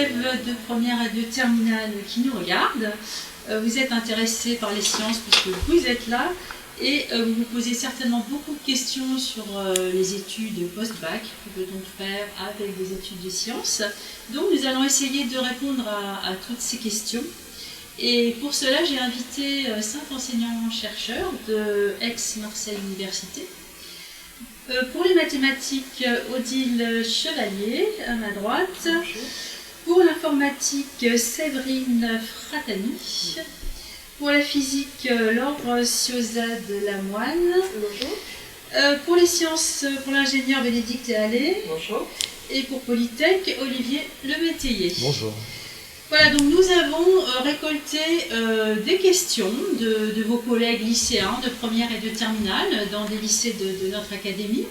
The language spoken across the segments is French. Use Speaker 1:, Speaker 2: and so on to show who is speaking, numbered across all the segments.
Speaker 1: élèves de première et de terminale qui nous regardent. Vous êtes intéressés par les sciences puisque vous êtes là et vous vous posez certainement beaucoup de questions sur les études post-bac. Que peut-on faire avec des études de sciences? Donc nous allons essayer de répondre à toutes ces questions. Et pour cela, j'ai invité 5 enseignants-chercheurs de Aix-Marseille Université. Pour les mathématiques, Odile Chevalier, à ma droite. Bonjour. Pour l'informatique, Séverine Fratani. Pour la physique, Laure Ciosa de Lamoine. Bonjour. Pour les sciences, pour l'ingénieur, Bénédicte Allais. Bonjour. Et pour Polytech, Olivier Lemétayer.
Speaker 2: Bonjour.
Speaker 1: Voilà, donc nous avons récolté des questions de vos collègues lycéens de première et de terminale dans des lycées de notre académie.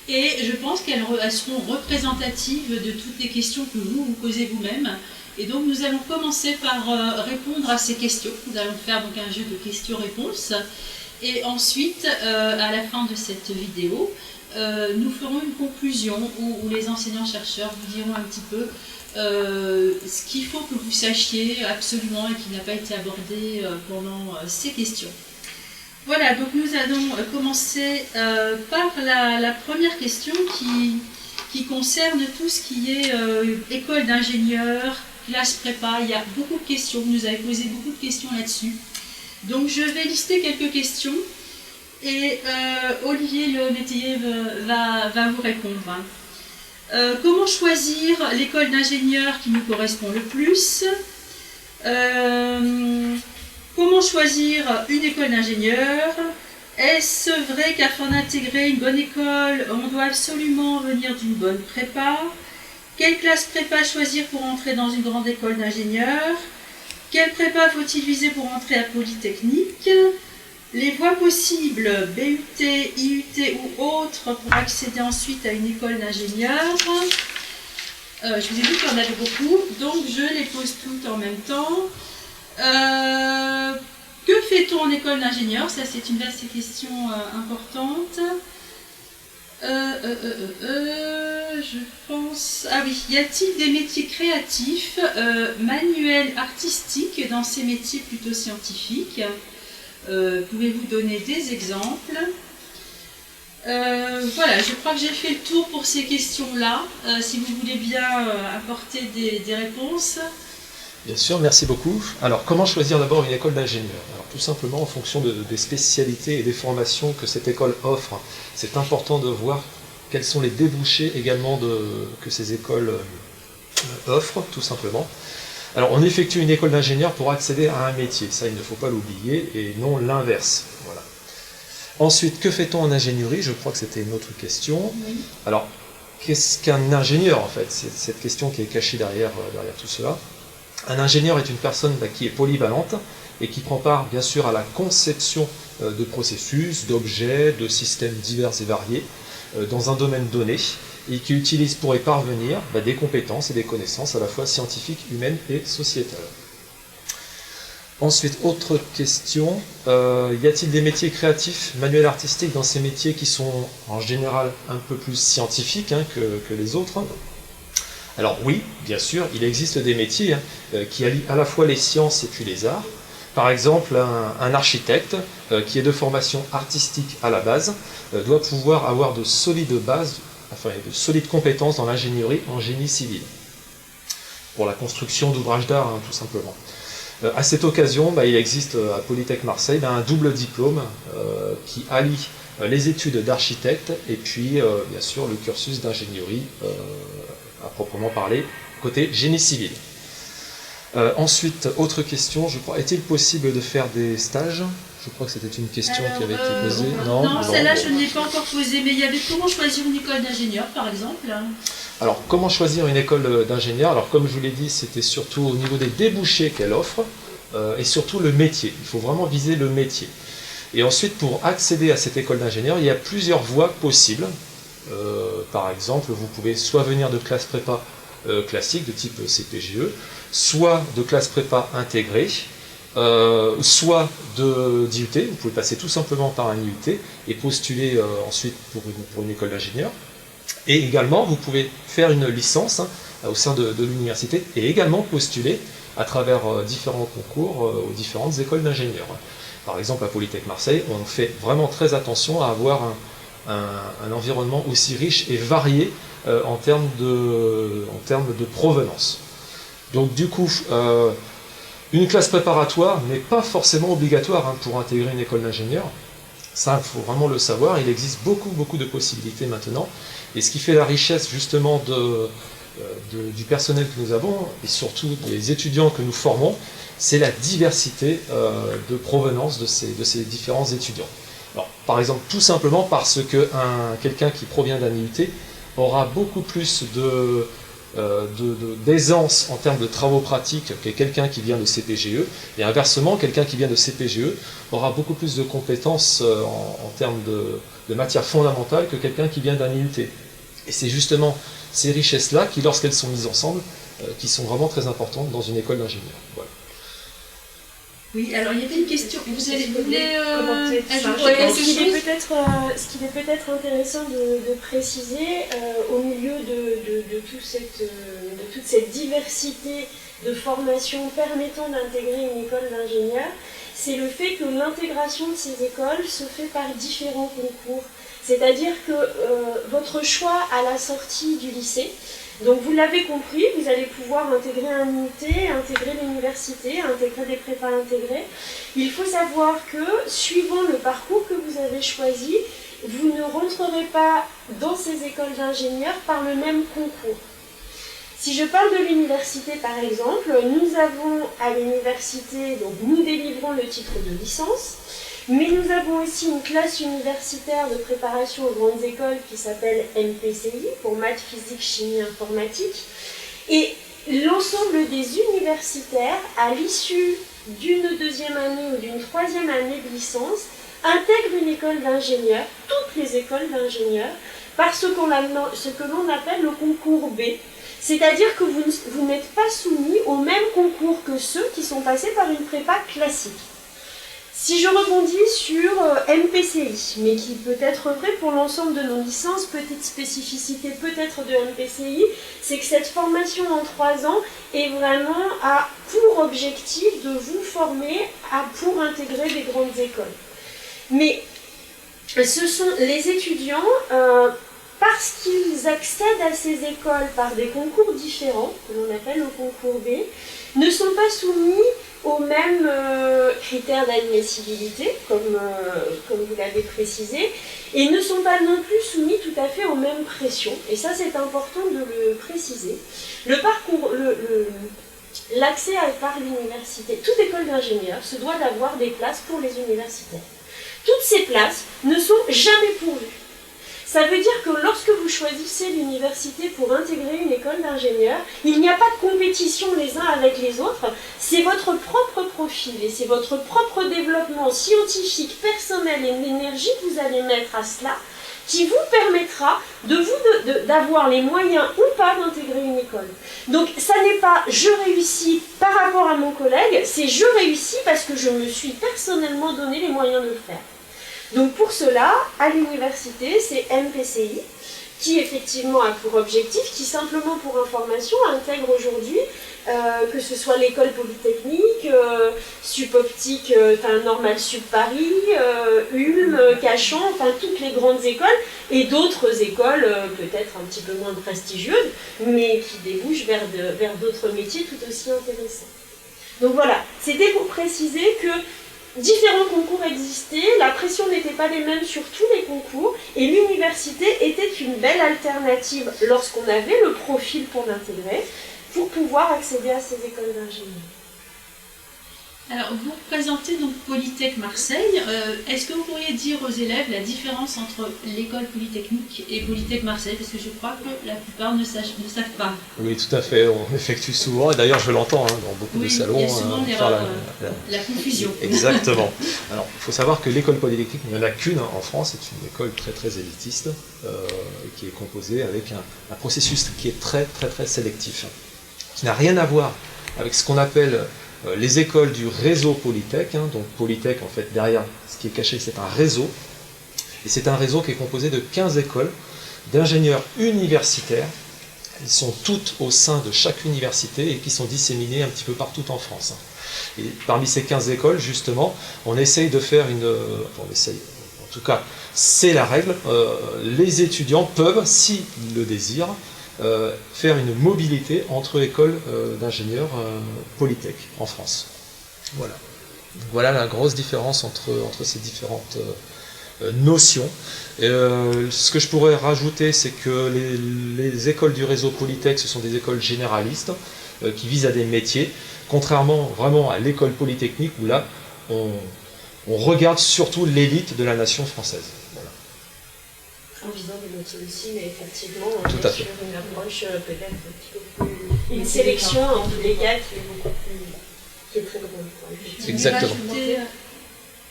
Speaker 1: Et je pense qu'elles seront représentatives de toutes les questions que vous vous posez vous-même. Et donc nous allons commencer par répondre à ces questions. Nous allons faire donc un jeu de questions-réponses. Et ensuite, à la fin de cette vidéo, nous ferons une conclusion où les enseignants-chercheurs vous diront un petit peu ce qu'il faut que vous sachiez absolument et qui n'a pas été abordé pendant ces questions. Voilà, donc nous allons commencer par la première question qui concerne tout ce qui est école d'ingénieur, classe prépa. Il y a beaucoup de questions, vous nous avez posé beaucoup de questions là-dessus. Donc je vais lister quelques questions et Olivier Lemétayer va vous répondre. Comment choisir l'école d'ingénieur qui nous correspond le plus? Comment choisir une école d'ingénieur? Est-ce vrai qu'afin d'intégrer une bonne école, on doit absolument venir d'une bonne prépa? Quelle classe prépa choisir pour entrer dans une grande école d'ingénieur? Quelle prépa faut-il viser pour entrer à Polytechnique? Les voies possibles, BUT, IUT ou autres, pour accéder ensuite à une école d'ingénieur. Je vous ai dit qu'il y en avait beaucoup, donc je les pose toutes en même temps. Que fait-on en école d'ingénieur? Ça, c'est une vaste question importante. Je pense... Ah oui, y a-t-il des métiers créatifs, manuels, artistiques dans ces métiers plutôt scientifiques? Pouvez-vous donner des exemples? Voilà, je crois que j'ai fait le tour pour ces questions-là. Si vous voulez bien apporter des réponses.
Speaker 2: Bien sûr, merci beaucoup. Alors, comment choisir d'abord une école d'ingénieur? Alors, tout simplement en fonction des spécialités et des formations que cette école offre. C'est important de voir quels sont les débouchés également que ces écoles offrent, tout simplement. Alors, on effectue une école d'ingénieur pour accéder à un métier, ça il ne faut pas l'oublier, et non l'inverse. Voilà. Ensuite, que fait-on en ingénierie? Je crois que c'était une autre question. Oui. Alors, qu'est-ce qu'un ingénieur en fait? C'est cette question qui est cachée derrière tout cela. Un ingénieur est une personne qui est polyvalente et qui prend part bien sûr à la conception de processus, d'objets, de systèmes divers et variés dans un domaine donné, et qui utilise pour y parvenir des compétences et des connaissances à la fois scientifiques, humaines et sociétales. Ensuite, autre question, y a-t-il des métiers créatifs, manuels, artistiques dans ces métiers qui sont en général un peu plus scientifiques que les autres? Alors oui, bien sûr, il existe des métiers qui allient à la fois les sciences et puis les arts. Par exemple, un architecte qui est de formation artistique à la base doit pouvoir avoir de solides bases, enfin de solides compétences dans l'ingénierie en génie civil, pour la construction d'ouvrages d'art, tout simplement. À cette occasion, il existe à Polytech Marseille un double diplôme qui allie les études d'architecte et puis bien sûr le cursus d'ingénierie à proprement parler, côté génie civil. Ensuite, autre question, je crois, est-il possible de faire des stages? Je crois que c'était une question qui avait été posée.
Speaker 1: Non, celle-là je ne l'ai pas encore posée, mais il y avait comment choisir une école d'ingénieur par exemple?
Speaker 2: Alors, comment choisir une école d'ingénieur? Alors, comme je vous l'ai dit, c'était surtout au niveau des débouchés qu'elle offre et surtout le métier. Il faut vraiment viser le métier. Et ensuite, pour accéder à cette école d'ingénieur, il y a plusieurs voies possibles. Par exemple, vous pouvez soit venir de classe prépa classique de type CPGE, soit de classe prépa intégrée, soit d'IUT. Vous pouvez passer tout simplement par un IUT et postuler ensuite pour une école d'ingénieur. Et également, vous pouvez faire une licence au sein de l'université et également postuler à travers différents concours aux différentes écoles d'ingénieurs. Par exemple, à Polytech Marseille, on fait vraiment très attention à avoir un environnement aussi riche et varié en termes de provenance. Donc du coup, une classe préparatoire n'est pas forcément obligatoire pour intégrer une école d'ingénieur. Ça, il faut vraiment le savoir. Il existe beaucoup de possibilités maintenant. Et ce qui fait la richesse justement du personnel que nous avons, et surtout des étudiants que nous formons, c'est la diversité de provenance de ces différents étudiants. Alors, par exemple, tout simplement parce que quelqu'un qui provient d'un IUT aura beaucoup plus d'aisance en termes de travaux pratiques que quelqu'un qui vient de CPGE, et inversement, quelqu'un qui vient de CPGE aura beaucoup plus de compétences en termes de matières fondamentales que quelqu'un qui vient d'un IUT. Et c'est justement ces richesses-là qui, lorsqu'elles sont mises ensemble, qui sont vraiment très importantes dans une école d'ingénieur. Voilà.
Speaker 1: Oui, alors il y avait une question. Vous voulez
Speaker 3: ajouter ce qu'il est peut-être intéressant de préciser au milieu de toute cette diversité de formations permettant d'intégrer une école d'ingénieur, c'est le fait que l'intégration de ces écoles se fait par différents concours. C'est-à-dire que votre choix à la sortie du lycée, donc vous l'avez compris, vous allez pouvoir intégrer un IUT, intégrer l'université, intégrer des prépas intégrés. Il faut savoir que, suivant le parcours que vous avez choisi, vous ne rentrerez pas dans ces écoles d'ingénieurs par le même concours. Si je parle de l'université par exemple, nous avons à l'université, donc nous délivrons le titre de licence, mais nous avons aussi une classe universitaire de préparation aux grandes écoles qui s'appelle MPCI, pour maths, physique, chimie, informatique. Et l'ensemble des universitaires, à l'issue d'une deuxième année ou d'une troisième année de licence, intègrent une école d'ingénieurs, toutes les écoles d'ingénieurs, par ce que l'on appelle le concours B. C'est-à-dire que vous n'êtes pas soumis au même concours que ceux qui sont passés par une prépa classique. Si je rebondis sur MPCI, mais qui peut être vrai pour l'ensemble de nos licences, petite spécificité peut-être de MPCI, c'est que cette formation en 3 ans est vraiment pour objectif de vous former pour intégrer des grandes écoles. Mais ce sont les étudiants, parce qu'ils accèdent à ces écoles par des concours différents, que l'on appelle le concours B, ne sont pas soumis aux mêmes critères d'admissibilité, comme vous l'avez précisé, et ne sont pas non plus soumis tout à fait aux mêmes pressions. Et ça, c'est important de le préciser. L'accès par l'université, toute école d'ingénieur se doit d'avoir des places pour les universitaires. Toutes ces places ne sont jamais pourvues. Ça veut dire que lorsque vous choisissez l'université pour intégrer une école d'ingénieur, il n'y a pas de compétition les uns avec les autres, c'est votre propre profil et c'est votre propre développement scientifique, personnel et l'énergie que vous allez mettre à cela qui vous permettra d'avoir les moyens ou pas d'intégrer une école. Donc ça n'est pas « je réussis par rapport à mon collègue », c'est « je réussis parce que je me suis personnellement donné les moyens de le faire ». Donc pour cela, à l'université, c'est MPCI, qui effectivement a pour objectif, qui simplement pour information intègre aujourd'hui, que ce soit l'école polytechnique, Supoptique, Normal Sup Paris, Ulm, Cachan, toutes les grandes écoles, et d'autres écoles peut-être un petit peu moins prestigieuses, mais qui débouchent vers d'autres métiers tout aussi intéressants. Donc voilà, c'était pour préciser que différents concours existaient, la pression n'était pas les mêmes sur tous les concours et l'université était une belle alternative lorsqu'on avait le profil pour l'intégrer pour pouvoir accéder à ces écoles d'ingénieurs.
Speaker 1: Alors, vous représentez donc Polytech Marseille. Est-ce que vous pourriez dire aux élèves la différence entre l'école polytechnique et Polytech Marseille? Parce que je crois que la plupart ne savent pas.
Speaker 2: Oui, tout à fait. On effectue souvent, et d'ailleurs je l'entends dans beaucoup de salons.
Speaker 1: Il y a souvent l'erreur, la confusion.
Speaker 2: Exactement. Alors, il faut savoir que l'école polytechnique, il n'y en a qu'une en France, c'est une école très très élitiste, qui est composée avec un processus qui est très très très sélectif, qui n'a rien à voir avec ce qu'on appelle les écoles du réseau Polytech. Donc Polytech, en fait, derrière ce qui est caché, c'est un réseau. Et c'est un réseau qui est composé de 15 écoles d'ingénieurs universitaires Ils sont toutes au sein de chaque université et qui sont disséminées un petit peu partout en France. Et parmi ces 15 écoles, justement, on essaye de faire on essaye, en tout cas, c'est la règle, les étudiants peuvent, s'ils le désirent, faire une mobilité entre écoles d'ingénieurs Polytech en France. Voilà. Voilà la grosse différence entre ces différentes notions. Ce que je pourrais rajouter, c'est que les écoles du réseau Polytech, ce sont des écoles généralistes qui visent à des métiers, contrairement vraiment à l'école polytechnique où là, on regarde surtout l'élite de la nation française. Voilà.
Speaker 3: En visant des métiers aussi, mais effectivement,
Speaker 2: Tout à fait.
Speaker 3: sur une approche peut-être un petit peu plus... Une sélection en tous les cas qui est beaucoup plus... qui est très grande.
Speaker 2: Exactement.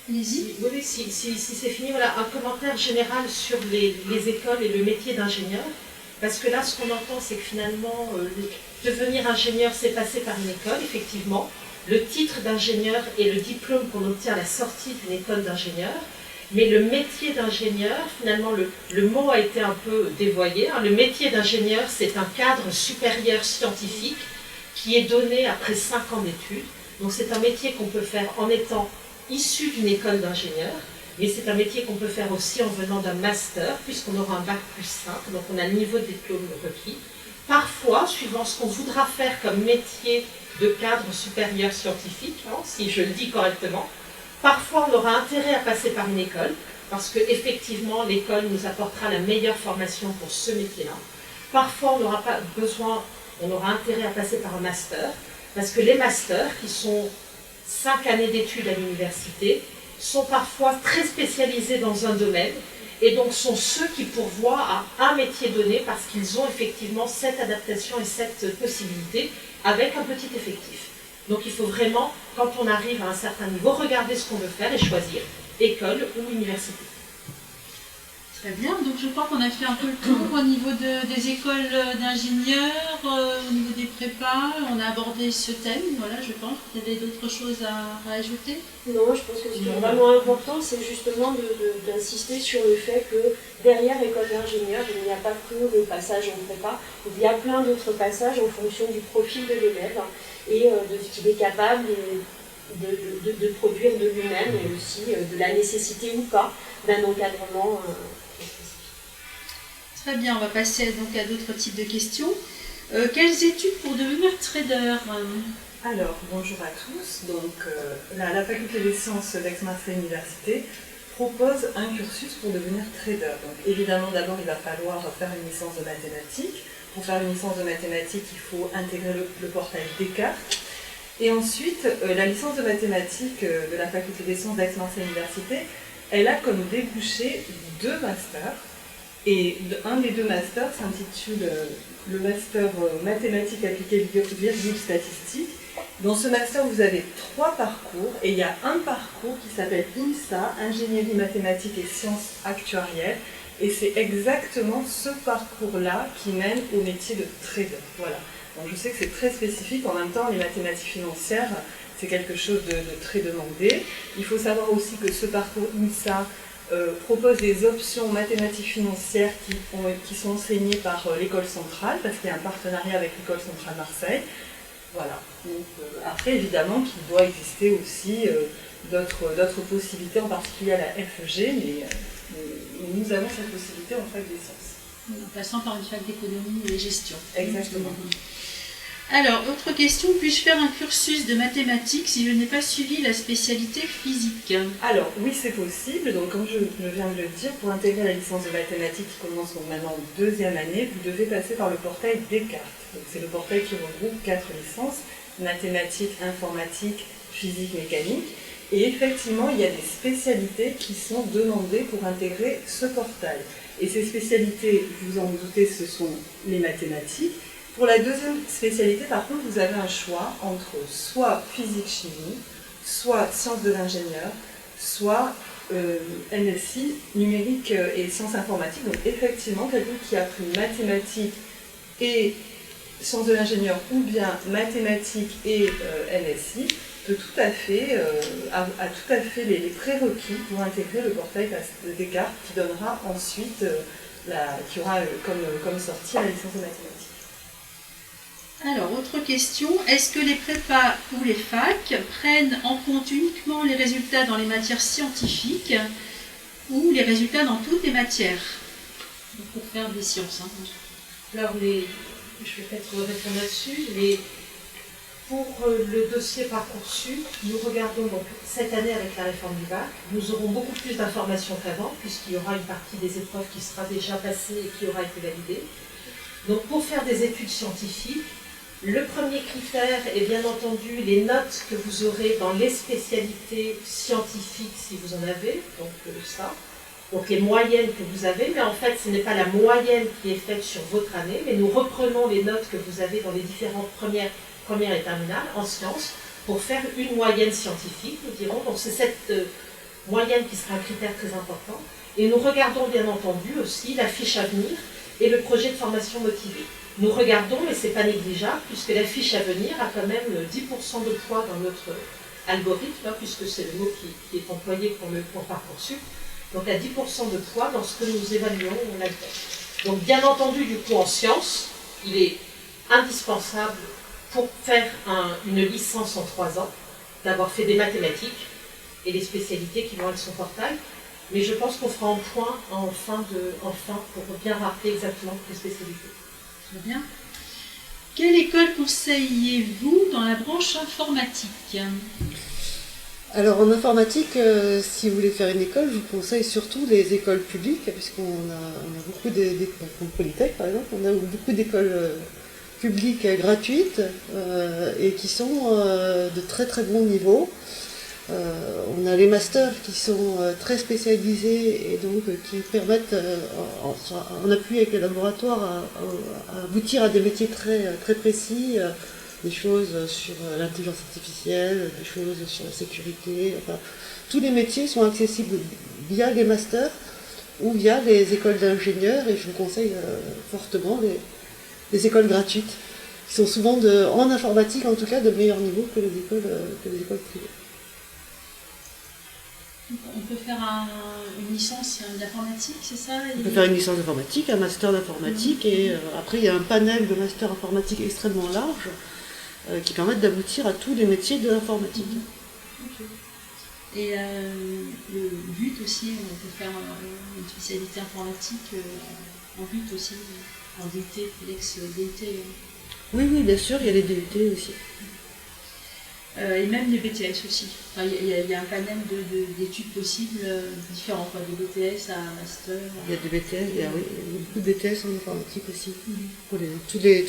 Speaker 1: Allez-y.
Speaker 4: Oui, si c'est fini, voilà, un commentaire général sur les écoles et le métier d'ingénieur. Parce que là, ce qu'on entend, c'est que finalement, devenir ingénieur, c'est passer par une école, effectivement. Le titre d'ingénieur et le diplôme qu'on obtient à la sortie d'une école d'ingénieur. Mais le métier d'ingénieur, finalement, le mot a été un peu dévoyé. Le métier d'ingénieur, c'est un cadre supérieur scientifique qui est donné après 5 ans d'études. Donc c'est un métier qu'on peut faire en étant issu d'une école d'ingénieur, mais c'est un métier qu'on peut faire aussi en venant d'un master, puisqu'on aura un bac plus 5, donc on a le niveau de diplôme requis. Parfois, suivant ce qu'on voudra faire comme métier de cadre supérieur scientifique, si je le dis correctement, parfois on aura intérêt à passer par une école, parce qu'effectivement l'école nous apportera la meilleure formation pour ce métier-là. Parfois on n'aura pas besoin, on aura intérêt à passer par un master, parce que les masters, qui sont 5 années d'études à l'université, sont parfois très spécialisés dans un domaine, et donc sont ceux qui pourvoient à un métier donné, parce qu'ils ont effectivement cette adaptation et cette possibilité, avec un petit effectif. Donc il faut vraiment, quand on arrive à un certain niveau, regarder ce qu'on veut faire et choisir, école ou université.
Speaker 1: Très bien, donc je crois qu'on a fait un peu le tour au niveau des écoles d'ingénieurs, au niveau des prépas, on a abordé ce thème, voilà, je pense. Vous avez d'autres choses à ajouter?
Speaker 3: Non, je pense que ce qui est vraiment important, c'est justement d'insister sur le fait que derrière école d'ingénieur, il n'y a pas que le passage en prépa, il y a plein d'autres passages en fonction du profil de l'élève et de ce qu'il est capable de produire de lui-même, et aussi de la nécessité ou pas d'un encadrement
Speaker 1: Très bien, on va passer donc à d'autres types de questions. Quelles études pour devenir trader?
Speaker 5: Alors, bonjour à tous. Donc, la faculté des sciences d'Aix-Marseille Université propose un cursus pour devenir trader. Donc, évidemment, d'abord, il va falloir faire une licence de mathématiques. Pour faire une licence de mathématiques, il faut intégrer le portail Descartes. Et ensuite, la licence de mathématiques de la faculté des sciences d'Aix-Marseille Université, elle a comme débouché 2 masters. Et un des 2 masters s'intitule le master mathématiques appliquées virgule statistique. Dans ce master, vous avez 3 parcours, et il y a un parcours qui s'appelle IMSA, Ingénierie mathématiques et sciences actuarielles, et c'est exactement ce parcours-là qui mène au métier de trader. Voilà. Donc je sais que c'est très spécifique, en même temps les mathématiques financières, c'est quelque chose de très demandé. Il faut savoir aussi que ce parcours IMSA propose des options mathématiques financières qui sont enseignées par l'école centrale, parce qu'il y a un partenariat avec l'école centrale Marseille. Voilà. Donc, après, évidemment, qu'il doit exister aussi d'autres possibilités, en particulier à la FEG, mais nous avons cette possibilité en fac des sciences.
Speaker 1: En passant par une fac d'économie et gestion.
Speaker 5: Exactement.
Speaker 1: Alors, autre question, puis-je faire un cursus de mathématiques si je n'ai pas suivi la spécialité physique?
Speaker 5: Alors, oui, c'est possible. Donc, comme je viens de le dire, pour intégrer la licence de mathématiques qui commence donc maintenant en 2e année, vous devez passer par le portail Descartes. Donc, c'est le portail qui regroupe 4 licences, mathématiques, informatique, physique, mécanique. Et effectivement, il y a des spécialités qui sont demandées pour intégrer ce portail. Et ces spécialités, vous en doutez, ce sont les mathématiques. Pour la 2e spécialité, par contre, vous avez un choix entre soit physique-chimie, soit sciences de l'ingénieur, soit NSI, numérique et sciences informatiques. Donc effectivement, quelqu'un qui a pris mathématiques et sciences de l'ingénieur, ou bien mathématiques et NSI, peut tout à fait, a tout à fait les prérequis pour intégrer le portail Descartes qui donnera ensuite, qui aura comme sortie la licence de mathématiques.
Speaker 1: Alors, autre question, est-ce que les prépas ou les facs prennent en compte uniquement les résultats dans les matières scientifiques ou les résultats dans toutes les matières? Donc, pour faire des sciences.
Speaker 4: Alors, je vais peut-être répondre là-dessus. Pour le dossier Parcoursup, nous regardons donc cette année avec la réforme du bac, nous aurons beaucoup plus d'informations qu'avant, puisqu'il y aura une partie des épreuves qui sera déjà passée et qui aura été validée. Donc, pour faire des études scientifiques, le premier critère est bien entendu les notes que vous aurez dans les spécialités scientifiques si vous en avez, donc les moyennes que vous avez, mais en fait ce n'est pas la moyenne qui est faite sur votre année, mais nous reprenons les notes que vous avez dans les différentes premières et terminales en sciences pour faire une moyenne scientifique, nous dirons, donc c'est cette moyenne qui sera un critère très important, et nous regardons bien entendu aussi la fiche à venir et le projet de formation motivée. Nous regardons, mais ce n'est pas négligeable, puisque la fiche à venir a quand même 10% de poids dans notre algorithme, puisque c'est le mot qui est employé pour Parcoursup. Donc à 10% de poids dans ce que nous évaluons là-dedans. Donc bien entendu, du coup, en sciences, il est indispensable pour faire une licence en 3 ans, d'avoir fait des mathématiques et les spécialités qui vont être son portail. Mais je pense qu'on fera en point en fin pour bien rappeler exactement toutes les spécialités.
Speaker 1: Très bien. Quelle école conseillez-vous dans la branche informatique?
Speaker 6: Alors en informatique, si vous voulez faire une école, je vous conseille surtout les écoles publiques, puisqu'on a beaucoup d'écoles, comme Polytech par exemple, on a beaucoup d'écoles publiques gratuites et qui sont de très très bon niveau. On a les masters qui sont très spécialisés et donc qui permettent, en appui avec les laboratoires, à aboutir à des métiers très, très précis, des choses sur l'intelligence artificielle, des choses sur la sécurité. Enfin, tous les métiers sont accessibles via les masters ou via les écoles d'ingénieurs, et je vous conseille fortement les écoles gratuites, qui sont souvent, en informatique en tout cas, de meilleur niveau que les écoles privées.
Speaker 1: On peut faire une licence d'informatique, c'est ça?
Speaker 6: On peut faire une licence d'informatique, un master d'informatique, et après il y a un panel de masters informatiques extrêmement large qui permettent d'aboutir à tous les métiers de l'informatique.
Speaker 1: Okay. Et le but aussi, on peut faire une spécialité informatique en but aussi, en DUT, l'ex-DUT.
Speaker 6: Oui, bien sûr, il y a les DUT aussi.
Speaker 1: Et même les BTS aussi. Enfin, il y a un panel d'études possibles différents, quoi, des BTS à master.
Speaker 6: Il y a des BTS, il y a beaucoup de BTS en informatique aussi, pour tous les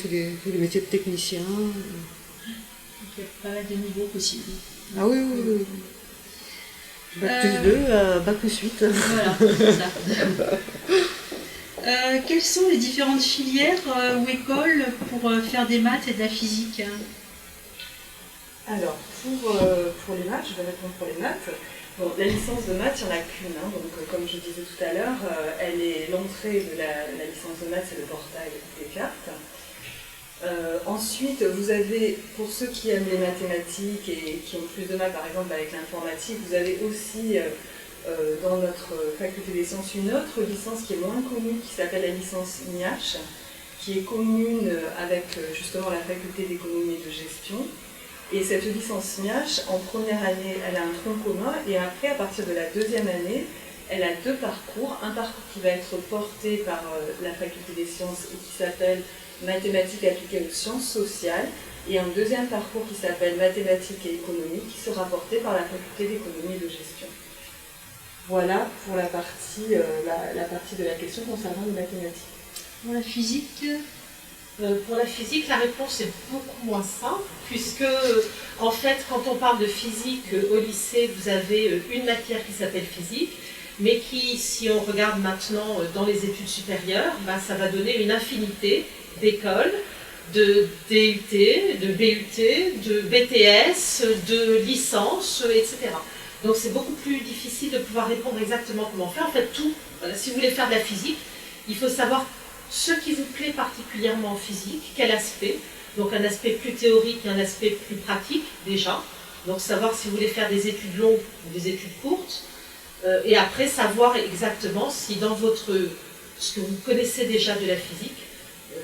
Speaker 6: métiers de technicien.
Speaker 1: Donc il y a pas mal de niveaux possibles.
Speaker 6: Ah oui. Bac plus 2, bac plus 8.
Speaker 1: Voilà, c'est ça. Quelles sont les différentes filières ou écoles pour faire des maths et de la physique?
Speaker 5: Alors, pour les maths, je vais répondre pour les maths. Bon, la licence de maths, il n'y en a qu'une. Donc, comme je disais tout à l'heure, l'entrée de la licence de maths, c'est le portail Descartes. Ensuite, vous avez, pour ceux qui aiment les mathématiques et qui ont plus de mal, par exemple, avec l'informatique, vous avez aussi, dans notre faculté des sciences, une autre licence qui est moins connue, qui s'appelle la licence INIH, qui est commune avec, justement, la faculté d'économie et de gestion. Et cette licence MIAH, en première année, elle a un tronc commun, et après, à partir de la deuxième année, elle a 2 parcours. Un parcours qui va être porté par la faculté des sciences et qui s'appelle mathématiques appliquées aux sciences sociales, et un deuxième parcours qui s'appelle mathématiques et économie, qui sera porté par la faculté d'économie et de gestion. Voilà pour la partie de la question concernant les mathématiques.
Speaker 1: Pour la physique,
Speaker 4: la réponse est beaucoup moins simple, puisque, en fait, quand on parle de physique au lycée, vous avez une matière qui s'appelle physique, mais qui, si on regarde maintenant dans les études supérieures, ça va donner une infinité d'écoles, de DUT, de BUT, de BTS, de licences, etc. Donc c'est beaucoup plus difficile de pouvoir répondre exactement comment faire. En fait, tout, si vous voulez faire de la physique, il faut savoir ce qui vous plaît particulièrement en physique, quel aspect, donc un aspect plus théorique et un aspect plus pratique déjà, donc savoir si vous voulez faire des études longues ou des études courtes, et après savoir exactement si dans ce que vous connaissez déjà de la physique,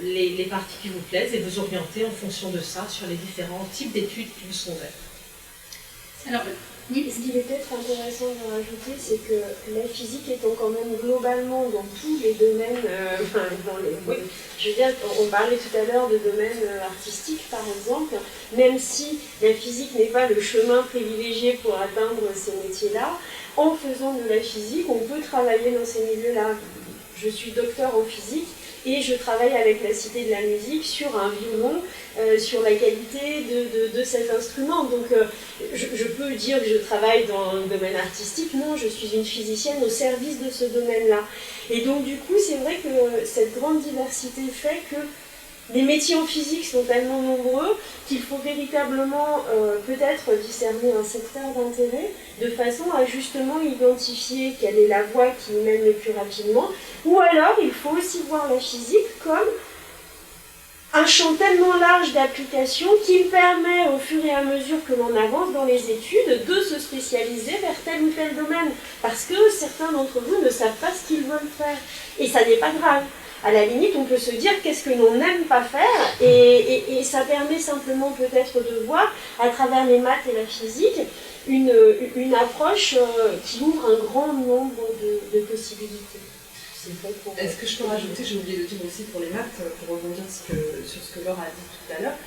Speaker 4: les parties qui vous plaisent et vous orienter en fonction de ça sur les différents types d'études qui vous sont faites.
Speaker 1: Alors, oui.
Speaker 3: Ce qui est peut-être intéressant de rajouter, c'est que la physique étant quand même globalement dans tous les domaines, je veux dire, on parlait tout à l'heure de domaines artistiques par exemple, même si la physique n'est pas le chemin privilégié pour atteindre ces métiers-là, en faisant de la physique, on peut travailler dans ces milieux-là. Je suis docteur en physique et je travaille avec la Cité de la Musique sur un violon, sur la qualité de cet instrument. Donc je peux dire que je travaille dans le domaine artistique, non, je suis une physicienne au service de ce domaine-là. Et donc du coup, c'est vrai que cette grande diversité fait que les métiers en physique sont tellement nombreux qu'il faut véritablement peut-être discerner un secteur d'intérêt de façon à justement identifier quelle est la voie qui y mène le plus rapidement. Ou alors, il faut aussi voir la physique comme un champ tellement large d'application qu'il permet au fur et à mesure que l'on avance dans les études de se spécialiser vers tel ou tel domaine. Parce que certains d'entre vous ne savent pas ce qu'ils veulent faire. Et ça n'est pas grave. À la limite, on peut se dire qu'est-ce que l'on n'aime pas faire et ça permet simplement peut-être de voir, à travers les maths et la physique, une approche qui ouvre un grand nombre de possibilités.
Speaker 5: Est-ce que je peux rajouter, j'ai oublié de dire aussi pour les maths, pour rebondir sur ce que Laure a dit tout à l'heure,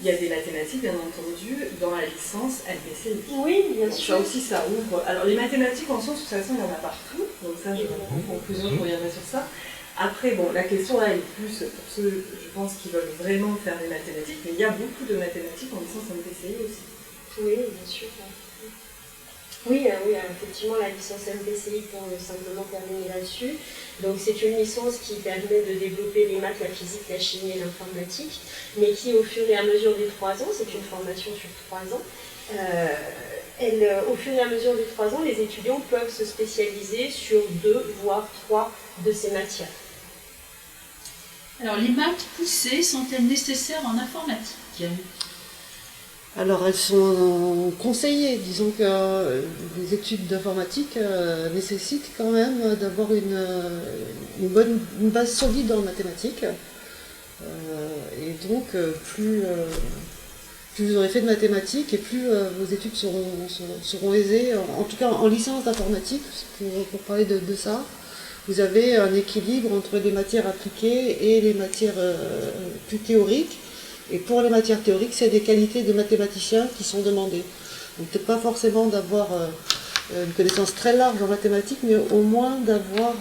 Speaker 5: il y a des mathématiques, bien entendu, dans la licence LPCI.
Speaker 3: Oui, bien sûr.
Speaker 5: Ça aussi, ça ouvre. Alors, les mathématiques, en sciences, de toute façon, il y en a partout. Donc ça, je reviendrai sur ça. Après, bon, la question là est plus pour ceux, je pense, qui veulent vraiment faire des mathématiques, mais il y a beaucoup de mathématiques en licence MPCI aussi.
Speaker 3: Oui, bien sûr. Oui, effectivement, la licence MPCI, pour simplement terminer là-dessus. Donc, c'est une licence qui permet de développer les maths, la physique, la chimie et l'informatique, mais qui, au fur et à mesure des 3 ans, c'est une formation sur 3 ans, au fur et à mesure des 3 ans, les étudiants peuvent se spécialiser sur 2, voire 3 de ces matières.
Speaker 1: Alors, les maths poussées sont-elles nécessaires en informatique ?
Speaker 6: Alors, elles sont conseillées. Disons que les études d'informatique nécessitent quand même d'avoir une base solide en mathématiques. Et donc, plus vous aurez fait de mathématiques et plus vos études seront aisées. En tout cas, en licence d'informatique, pour parler de ça, vous avez un équilibre entre les matières appliquées et les matières plus théoriques. Et pour les matières théoriques, c'est des qualités de mathématiciens qui sont demandées. Donc peut-être pas forcément d'avoir une connaissance très large en mathématiques, mais au moins d'avoir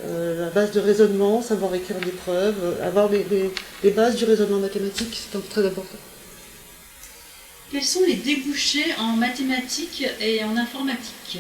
Speaker 6: la base de raisonnement, savoir écrire des preuves, avoir les bases du raisonnement mathématique, c'est très important.
Speaker 1: Quels sont les débouchés en mathématiques et en informatique ?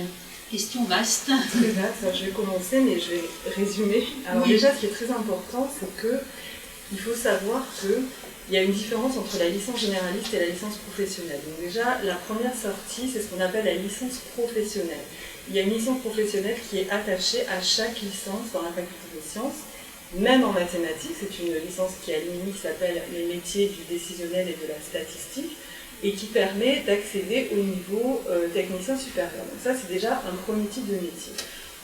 Speaker 1: Question vaste.
Speaker 5: Très vaste, je vais commencer, mais je vais résumer. Alors déjà, ce qui est très important, c'est qu'il faut savoir qu'il y a une différence entre la licence généraliste et la licence professionnelle. Donc déjà, la première sortie, c'est ce qu'on appelle la licence professionnelle. Il y a une licence professionnelle qui est attachée à chaque licence dans la faculté des sciences, même en mathématiques. C'est une licence qui est alignée, qui s'appelle les métiers du décisionnel et de la statistique, et qui permet d'accéder au niveau technicien supérieur. Donc ça, c'est déjà un premier type de métier.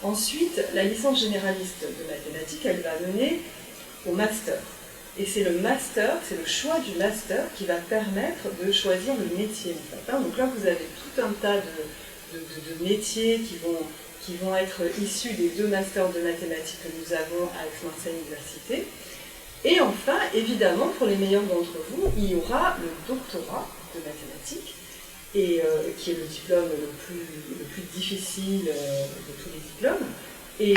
Speaker 5: Ensuite, la licence généraliste de mathématiques, elle va mener au master. Et c'est le master, c'est le choix du master qui va permettre de choisir le métier. En fait, hein. Donc là, vous avez tout un tas de métiers qui vont être issus des 2 masters de mathématiques que nous avons à Aix-Marseille Université. Et enfin, évidemment, pour les meilleurs d'entre vous, il y aura le doctorat de mathématiques, et qui est le diplôme le plus difficile de tous les diplômes, et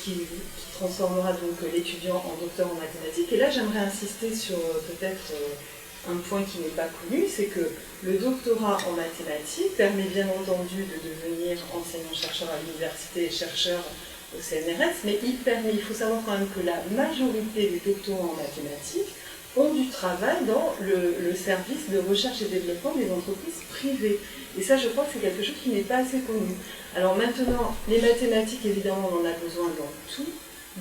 Speaker 5: qui transformera donc l'étudiant en docteur en mathématiques. Et là, j'aimerais insister sur peut-être un point qui n'est pas connu, c'est que le doctorat en mathématiques permet bien entendu de devenir enseignant-chercheur à l'université et chercheur au CNRS, mais il faut savoir quand même que la majorité des doctorants en mathématiques ont du travail dans le service de recherche et développement des entreprises privées. Et ça, je crois que c'est quelque chose qui n'est pas assez connu. Alors maintenant, les mathématiques, évidemment, on en a besoin dans tout.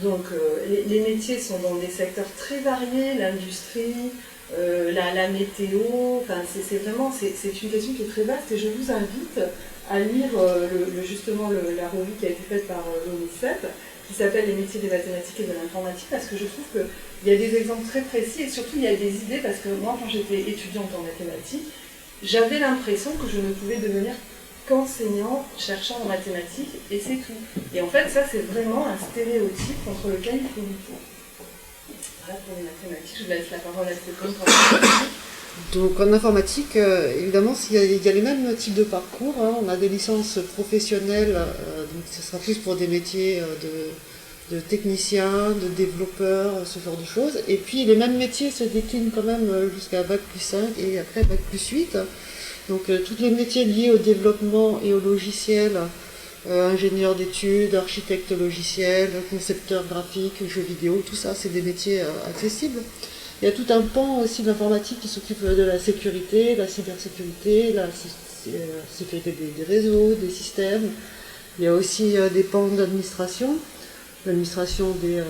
Speaker 5: Donc les métiers sont dans des secteurs très variés, l'industrie, la météo, enfin c'est une question qui est très vaste, et je vous invite à lire justement la revue qui a été faite par l'ONICEP, qui qui s'appelle Les métiers des mathématiques et de l'informatique, parce que je trouve qu'il y a des exemples très précis et surtout il y a des idées, parce que moi quand j'étais étudiante en mathématiques, j'avais l'impression que je ne pouvais devenir qu'enseignant, chercheur en mathématiques, et c'est tout. Et en fait, ça c'est vraiment un stéréotype contre lequel il faut lutter. Voilà pour les mathématiques, je laisse la parole à Stéphane pour l'informatique.
Speaker 6: Donc en informatique, évidemment, il y a les mêmes types de parcours. Hein. On a des licences professionnelles, donc ce sera plus pour des métiers de technicien, de développeur, ce genre de choses. Et puis les mêmes métiers se déclinent quand même jusqu'à Bac+5 et après Bac+8. Donc tous les métiers liés au développement et au logiciel, ingénieur d'études, architecte logiciel, concepteur graphique, jeux vidéo, tout ça, c'est des métiers accessibles. Il y a tout un pan aussi de l'informatique qui s'occupe de la sécurité, la cybersécurité, la sécurité des réseaux, des systèmes. Il y a aussi des pans d'administration, l'administration des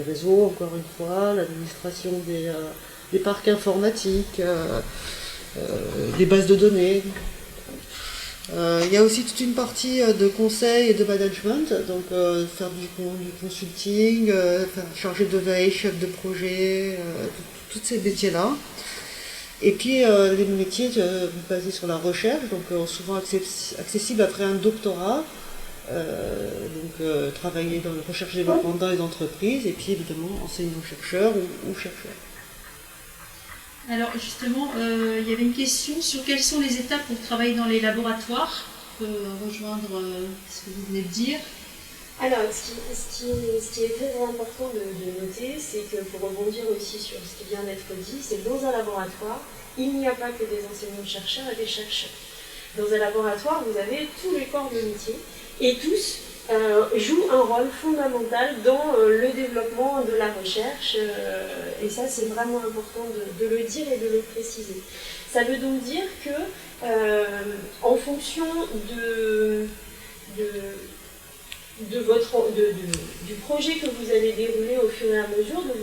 Speaker 6: réseaux, encore une fois, l'administration des parcs informatiques, des bases de données. Il y a aussi toute une partie de conseil et de management, donc faire du consulting, chargé de veille, chef de projet, tous ces métiers-là. Et puis les métiers basés sur la recherche, donc souvent accessibles après un doctorat, travailler dans la recherche-développement dans les entreprises, et puis évidemment enseignant-chercheur ou chercheur.
Speaker 1: Alors justement, il y avait une question sur quelles sont les étapes pour travailler dans les laboratoires. On peut rejoindre ce que vous venez de dire.
Speaker 3: Alors, ce qui est très important de noter, c'est que pour rebondir aussi sur ce qui vient d'être dit, c'est que dans un laboratoire, il n'y a pas que des enseignants-chercheurs et des chercheurs. Dans un laboratoire, vous avez tous les corps de métier et tous jouent un rôle fondamental dans le développement de la recherche et ça c'est vraiment important de le dire et de le préciser. Ça veut donc dire que en fonction du projet que vous allez dérouler au fur et à mesure de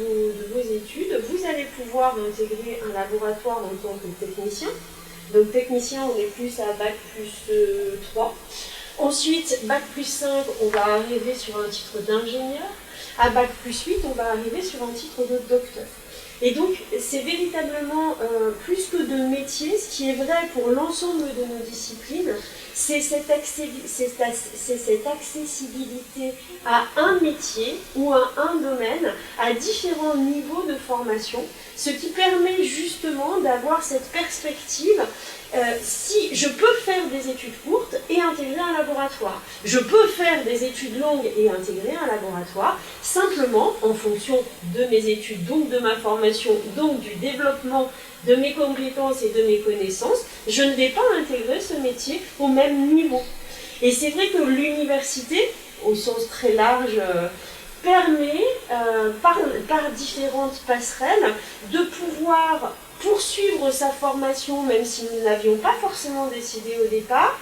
Speaker 3: vos études, vous allez pouvoir intégrer un laboratoire en tant que technicien. Donc technicien, on est plus à Bac+3. Ensuite, Bac+5, on va arriver sur un titre d'ingénieur. À Bac+8, on va arriver sur un titre de docteur. Et donc, c'est véritablement plus que de métier, ce qui est vrai pour l'ensemble de nos disciplines, c'est cette accessibilité à un métier ou à un domaine, à différents niveaux de formation, ce qui permet justement d'avoir cette perspective. Si je peux faire des études courtes et intégrer un laboratoire, je peux faire des études longues et intégrer un laboratoire, simplement en fonction de mes études, donc de ma formation, donc du développement de mes compétences et de mes connaissances, je ne vais pas intégrer ce métier au même niveau. Et c'est vrai que l'université, au sens très large, permet, par différentes passerelles, de pouvoir poursuivre sa formation, même si nous ne l'avions pas forcément décidé au départ,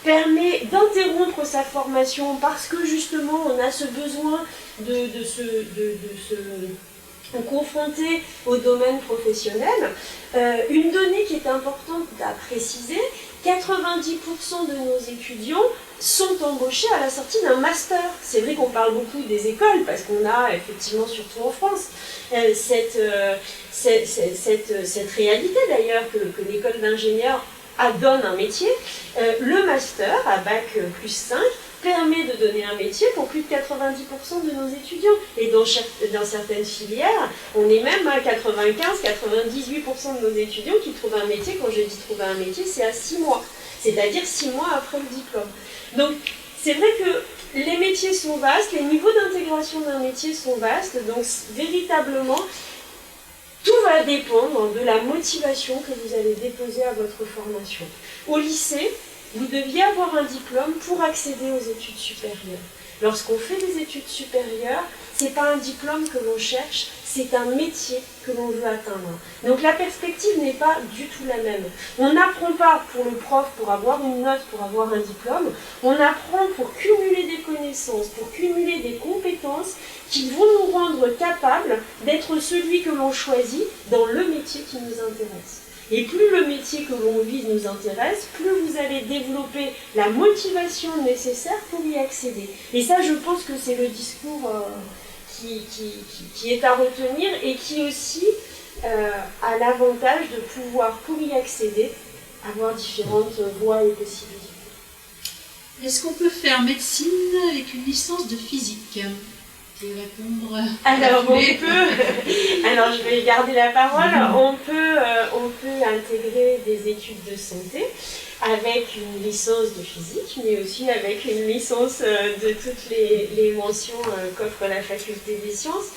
Speaker 3: permet d'interrompre sa formation parce que justement on a ce besoin de se confronter au domaine professionnel. Une donnée qui est importante à préciser, 90% de nos étudiants sont embauchés à la sortie d'un master. C'est vrai qu'on parle beaucoup des écoles, parce qu'on a effectivement, surtout en France, cette réalité d'ailleurs que l'école d'ingénieur donne un métier. Le master à Bac+5 permet de donner un métier pour plus de 90% de nos étudiants. Et dans certaines filières, on est même à 95-98% de nos étudiants qui trouvent un métier. Quand je dis trouver un métier, c'est à 6 mois. C'est-à-dire 6 mois après le diplôme. Donc, c'est vrai que les métiers sont vastes, les niveaux d'intégration d'un métier sont vastes, donc véritablement, tout va dépendre de la motivation que vous allez déposer à votre formation. Au lycée, vous deviez avoir un diplôme pour accéder aux études supérieures. Lorsqu'on fait des études supérieures, ce n'est pas un diplôme que l'on cherche, c'est un métier que l'on veut atteindre. Donc la perspective n'est pas du tout la même. On n'apprend pas pour le prof pour avoir une note, pour avoir un diplôme, on apprend pour cumuler des connaissances, pour cumuler des compétences qui vont nous rendre capables d'être celui que l'on choisit dans le métier qui nous intéresse. Et plus le métier que l'on vise nous intéresse, plus vous allez développer la motivation nécessaire pour y accéder. Et ça, je pense que c'est le discours qui est à retenir et qui aussi a l'avantage de pouvoir, pour y accéder, avoir différentes voies et possibilités.
Speaker 1: Est-ce qu'on peut faire médecine avec une licence de physique ? Répondre
Speaker 3: alors on peut, alors je vais garder la parole, on peut intégrer des études de santé avec une licence de physique, mais aussi avec une licence de toutes les mentions qu'offre la faculté des sciences.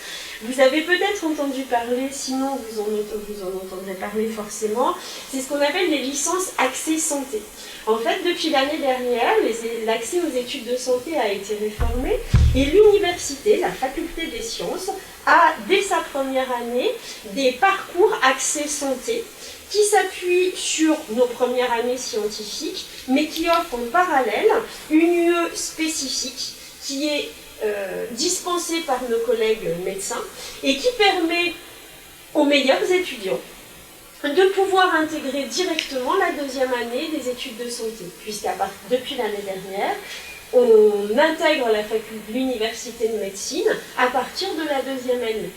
Speaker 3: Vous avez peut-être entendu parler, sinon vous en entendrez parler forcément, c'est ce qu'on appelle les licences accès santé. En fait, depuis l'année dernière, l'accès aux études de santé a été réformé et l'université, la faculté des sciences, a dès sa première année des parcours accès santé qui s'appuient sur nos premières années scientifiques, mais qui offrent en parallèle une UE spécifique qui est dispensée par nos collègues médecins et qui permet aux meilleurs étudiants de pouvoir intégrer directement la deuxième année des études de santé, depuis l'année dernière, on intègre l'université de médecine à partir de la deuxième année.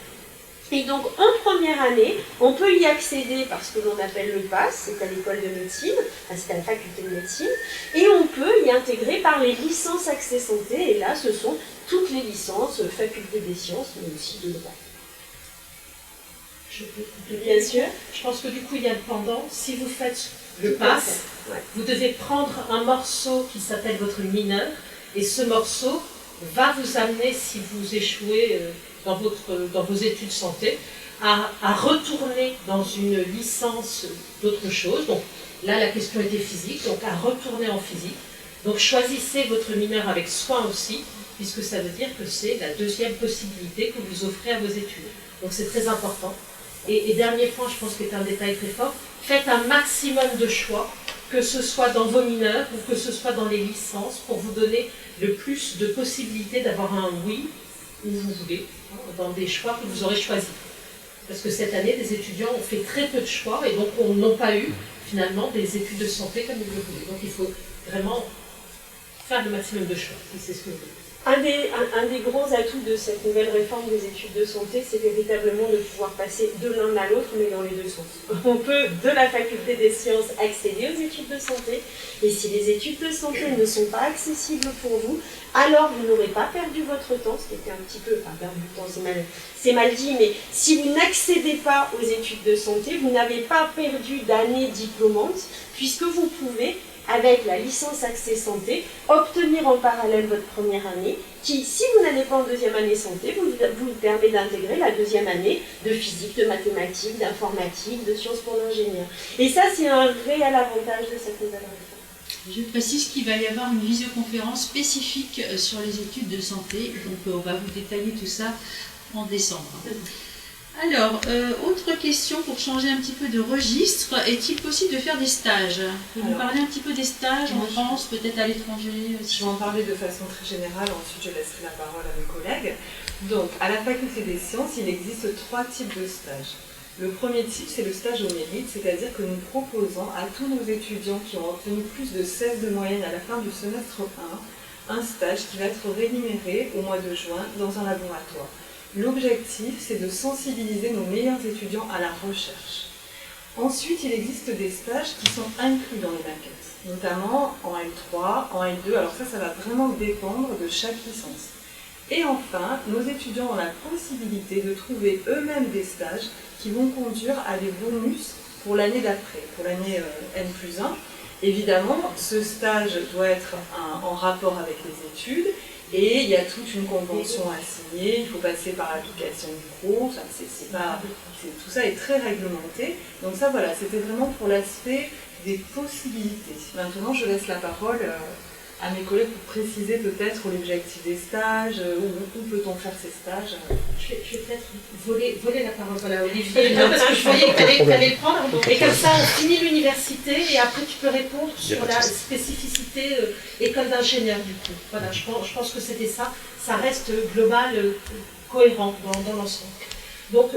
Speaker 3: Et donc en première année, on peut y accéder parce que l'on appelle le PASS, c'est à l'école de médecine, c'est à la faculté de médecine, et on peut y intégrer par les licences accès santé, et là ce sont toutes les licences, faculté des sciences, mais aussi de droit.
Speaker 4: Bien sûr. Je pense que du coup, il y a le pendant. Si vous faites le PASS, vous devez prendre un morceau qui s'appelle votre mineur, et ce morceau va vous amener, si vous échouez dans vos études santé, à retourner dans une licence d'autre chose. Donc là, la question était physique, donc à retourner en physique. Donc choisissez votre mineur avec soin aussi, puisque ça veut dire que c'est la deuxième possibilité que vous offrez à vos études. Donc c'est très important. Et dernier point, je pense que c'est un détail très fort, faites un maximum de choix, que ce soit dans vos mineurs ou que ce soit dans les licences, pour vous donner le plus de possibilités d'avoir un oui où vous voulez, dans des choix que vous aurez choisis. Parce que cette année, des étudiants ont fait très peu de choix et donc n'ont pas eu finalement des études de santé comme ils le voulaient. Donc il faut vraiment faire le maximum de choix, si c'est ce que vous voulez.
Speaker 3: Un des gros atouts de cette nouvelle réforme des études de santé, c'est véritablement de pouvoir passer de l'un à l'autre, mais dans les deux sens. On peut, de la faculté des sciences, accéder aux études de santé, et si les études de santé ne sont pas accessibles pour vous, alors vous n'aurez pas perdu votre temps, ce qui était un petit peu, enfin perdu du temps, c'est mal dit, mais si vous n'accédez pas aux études de santé, vous n'avez pas perdu d'année diplômante, puisque vous pouvez, avec la licence accès santé, obtenir en parallèle votre première année, qui, si vous n'allez pas en deuxième année santé, vous permet d'intégrer la deuxième année de physique, de mathématiques, d'informatique, de sciences pour l'ingénieur. Et ça, c'est un réel avantage de cette nouvelle réforme.
Speaker 1: Je précise qu'il va y avoir une visioconférence spécifique sur les études de santé, donc on va vous détailler tout ça en décembre. Alors, autre question pour changer un petit peu de registre, est-il possible de faire des stages ? Vous nous parler un petit peu des stages en France, peut-être à l'étranger aussi.
Speaker 5: Je vais en parler de façon très générale, ensuite je laisserai la parole à mes collègues. Donc, à la faculté des sciences, il existe 3 types de stages. Le premier type, c'est le stage au mérite, c'est-à-dire que nous proposons à tous nos étudiants qui ont obtenu plus de 16 de moyenne à la fin du semestre 1, un stage qui va être rémunéré au mois de juin dans un laboratoire. L'objectif, c'est de sensibiliser nos meilleurs étudiants à la recherche. Ensuite, il existe des stages qui sont inclus dans les maquettes, notamment en L3, en L2, alors ça va vraiment dépendre de chaque licence. Et enfin, nos étudiants ont la possibilité de trouver eux-mêmes des stages qui vont conduire à des bonus pour l'année d'après, pour l'année N+1. Évidemment, ce stage doit être en rapport avec les études, et il y a toute une convention à signer, il faut passer par l'application du pro, enfin, tout ça est très réglementé. Donc ça voilà, c'était vraiment pour l'aspect des possibilités. Maintenant je laisse la parole à mes collègues pour préciser peut-être l'objectif des stages, où peut-on faire ces stages.
Speaker 4: Je vais peut-être voler la parole à Olivier, parce que je voyais que tu allais le prendre. Et comme ça, on finit l'université et après tu peux répondre sur la spécificité école d'ingénieur du coup. Voilà, je pense que c'était ça. Ça reste global, cohérent dans l'ensemble. Donc,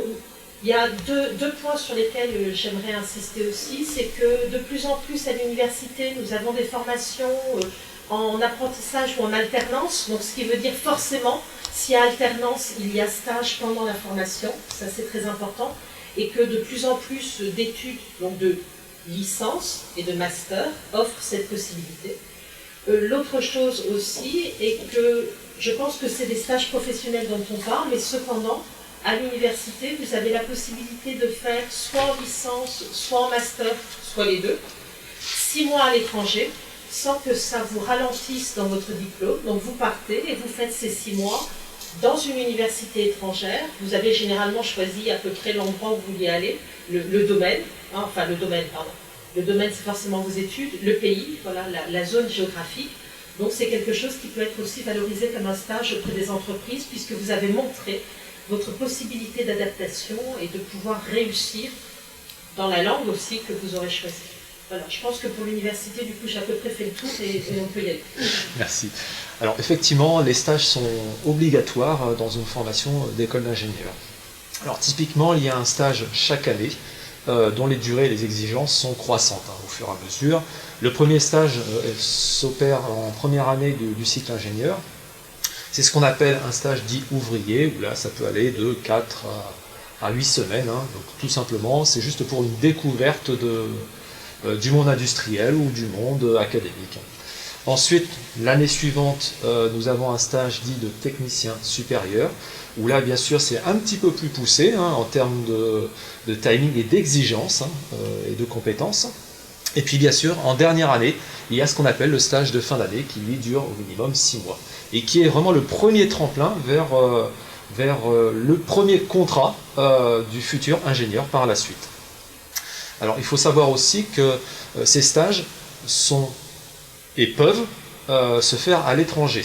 Speaker 4: Il y a deux points sur lesquels j'aimerais insister aussi, c'est que de plus en plus à l'université, nous avons des formations en apprentissage ou en alternance, donc ce qui veut dire forcément, s'il y a alternance, il y a stage pendant la formation, ça c'est très important, et que de plus en plus d'études, donc de licence et de master, offrent cette possibilité. L'autre chose aussi est que je pense que c'est des stages professionnels dont on parle, mais cependant, à l'université, vous avez la possibilité de faire soit en licence, soit en master, soit les deux, 6 mois à l'étranger, sans que ça vous ralentisse dans votre diplôme. Donc vous partez et vous faites ces 6 mois dans une université étrangère. Vous avez généralement choisi à peu près l'endroit où vous vouliez aller, le domaine, hein, enfin le domaine, pardon. Le domaine, c'est forcément vos études, le pays, voilà, la zone géographique. Donc c'est quelque chose qui peut être aussi valorisé comme un stage auprès des entreprises, puisque vous avez montré votre possibilité d'adaptation et de pouvoir réussir dans la langue aussi que vous aurez choisie. Voilà, je pense que pour l'université, du coup, j'ai à peu près fait le tour et on peut y aller.
Speaker 2: Merci. Alors effectivement, les stages sont obligatoires dans une formation d'école d'ingénieur. Alors typiquement, il y a un stage chaque année dont les durées et les exigences sont croissantes au fur et à mesure. Le premier stage s'opère en première année du cycle ingénieur. C'est ce qu'on appelle un stage dit ouvrier, où là ça peut aller de 4 à 8 semaines. Donc tout simplement, c'est juste pour une découverte du monde industriel ou du monde académique. Ensuite, l'année suivante, nous avons un stage dit de technicien supérieur, où là, bien sûr, c'est un petit peu plus poussé en termes de timing et d'exigence et de compétences. Et puis, bien sûr, en dernière année, il y a ce qu'on appelle le stage de fin d'année, qui lui dure au minimum 6 mois, et qui est vraiment le premier tremplin vers le premier contrat du futur ingénieur par la suite. Alors, il faut savoir aussi que ces stages sont et peuvent se faire à l'étranger.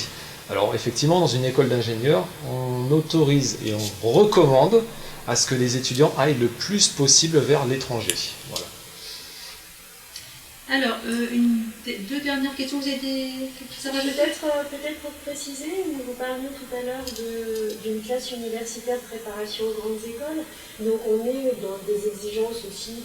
Speaker 2: Alors effectivement, dans une école d'ingénieurs, on autorise et on recommande à ce que les étudiants aillent le plus possible vers l'étranger. Voilà.
Speaker 1: Alors, deux dernières questions, vous avez
Speaker 3: peut-être pour préciser, vous parliez tout à l'heure d'une classe universitaire de préparation aux grandes écoles, donc on est dans des exigences aussi